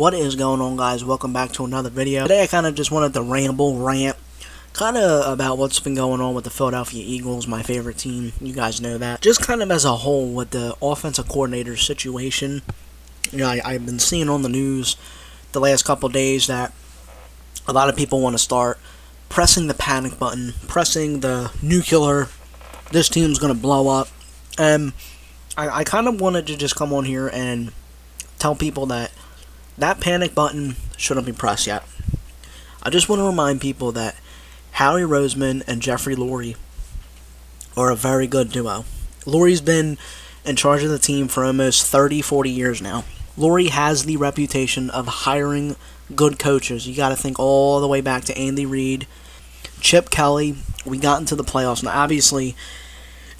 What is going on, guys? Welcome back to another video. Today I kind of just wanted to rant kind of about what's been going on with the Philadelphia Eagles, my favorite team. You guys know that. Just kind of as a whole with the offensive coordinator situation. You know, I've been seeing on the news the last couple days that a lot of people want to start pressing the panic button, pressing the nuclear, this team's going to blow up. And I kind of wanted to just come on here and tell people that panic button shouldn't be pressed yet. I just want to remind people that Howie Roseman and Jeffrey Lurie are a very good duo. Lurie's been in charge of the team for almost 30, 40 years now. Lurie has the reputation of hiring good coaches. You got to think all the way back to Andy Reid, Chip Kelly. We got into the playoffs. Now, obviously,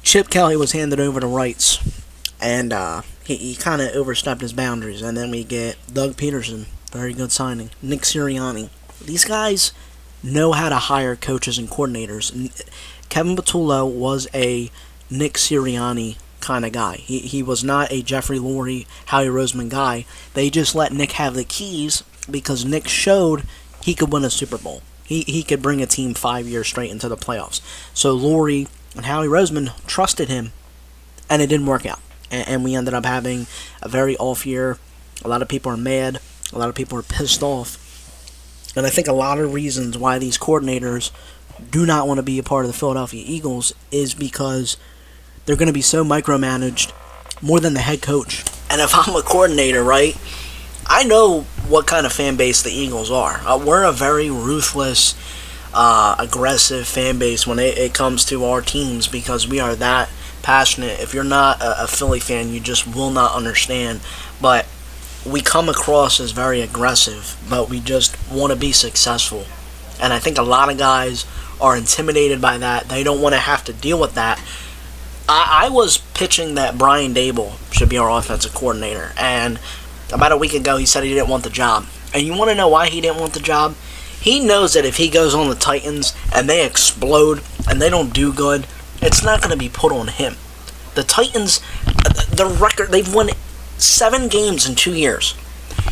Chip Kelly was handed over to rights, and he kind of overstepped his boundaries. And then we get Doug Peterson, very good signing. Nick Sirianni. These guys know how to hire coaches and coordinators. And Kevin Patullo was a Nick Sirianni kind of guy. He was not a Jeffrey Lurie, Howie Roseman guy. They just let Nick have the keys because Nick showed he could win a Super Bowl. He could bring a team 5 years straight into the playoffs. So Lurie and Howie Roseman trusted him, and it didn't work out. And we ended up having a very off year. A lot of people are mad. A lot of people are pissed off. And I think a lot of reasons why these coordinators do not want to be a part of the Philadelphia Eagles is because they're going to be so micromanaged more than the head coach. And if I'm a coordinator, right, I know what kind of fan base the Eagles are. We're a very ruthless, aggressive fan base when it comes to our teams because we are that passionate. If you're not a Philly fan, you just will not understand. But we come across as very aggressive, but we just want to be successful. And I think a lot of guys are intimidated by that. They don't want to have to deal with that. I was pitching that Brian Daboll should be our offensive coordinator, and about a week ago he said he didn't want the job. And you want to know why he didn't want the job? He knows that if he goes on the Titans and they explode and they don't do good, it's not going to be put on him. The Titans, the record, they've won 7 games in 2 years.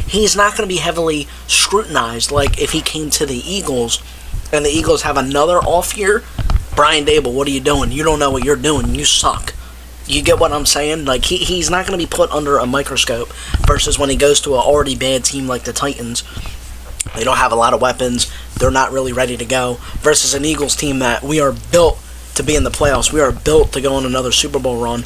He's not going to be heavily scrutinized like if he came to the Eagles and the Eagles have another off year. Brian Daboll, what are you doing? You don't know what you're doing. You suck. You get what I'm saying? Like, he's not going to be put under a microscope versus when he goes to an already bad team like the Titans. They don't have a lot of weapons. They're not really ready to go. Versus an Eagles team that we are built to be in the playoffs. We are built to go on another Super Bowl run.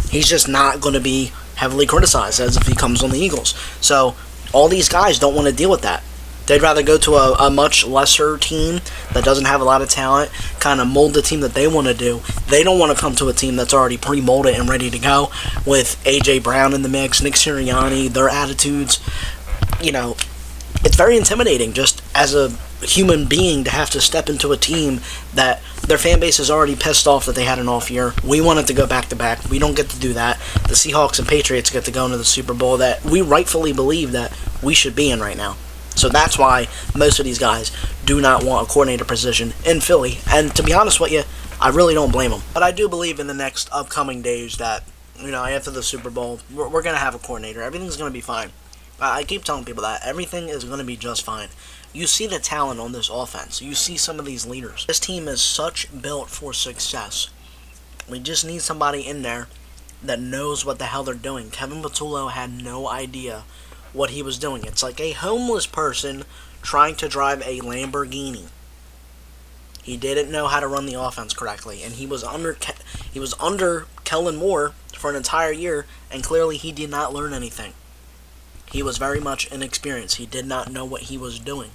He's just not going to be heavily criticized as if he comes on the Eagles. So all these guys don't want to deal with that. They'd rather go to a much lesser team that doesn't have a lot of talent, kind of mold the team that they want to do. They don't want to come to a team that's already pre-molded and ready to go with A.J. Brown in the mix, Nick Sirianni, their attitudes. You know, it's very intimidating just as a human being to have to step into a team that their fan base is already pissed off that they had an off year. We wanted to go back-to-back. We don't get to do that. The Seahawks and Patriots get to go into the Super Bowl that we rightfully believe that we should be in right now. So that's why most of these guys do not want a coordinator position in Philly. And to be honest with you, I really don't blame them. But I do believe in the next upcoming days that, you know, after the Super Bowl, we're going to have a coordinator. Everything's going to be fine. I keep telling people that. Everything is going to be just fine. You see the talent on this offense. You see some of these leaders. This team is such built for success. We just need somebody in there that knows what the hell they're doing. Kevin Patullo had no idea what he was doing. It's like a homeless person trying to drive a Lamborghini. He didn't know how to run the offense correctly, and he was under Kellen Moore for an entire year, and clearly he did not learn anything. He was very much inexperienced. He did not know what he was doing.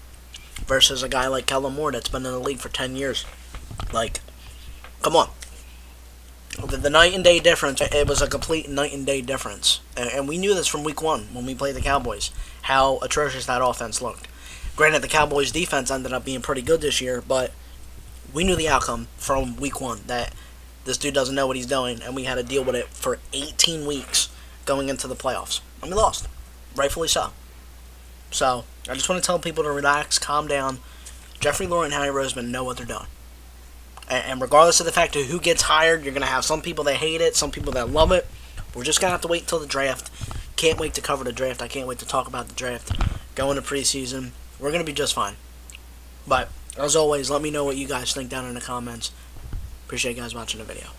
Versus a guy like Kellen Moore that's been in the league for 10 years. Like, come on. The night and day difference, it was a complete night and day difference. And we knew this from week 1 when we played the Cowboys, how atrocious that offense looked. Granted, the Cowboys' defense ended up being pretty good this year, but we knew the outcome from week 1, that this dude doesn't know what he's doing, and we had to deal with it for 18 weeks going into the playoffs. And we lost. Rightfully so. So, I just want to tell people to relax, calm down. Jeffrey Lurie and Howie Roseman know what they're doing. And regardless of the fact of who gets hired, you're going to have some people that hate it, some people that love it. We're just going to have to wait until the draft. Can't wait to cover the draft. I can't wait to talk about the draft. going to preseason. We're going to be just fine. But, as always, let me know what you guys think down in the comments. Appreciate you guys watching the video.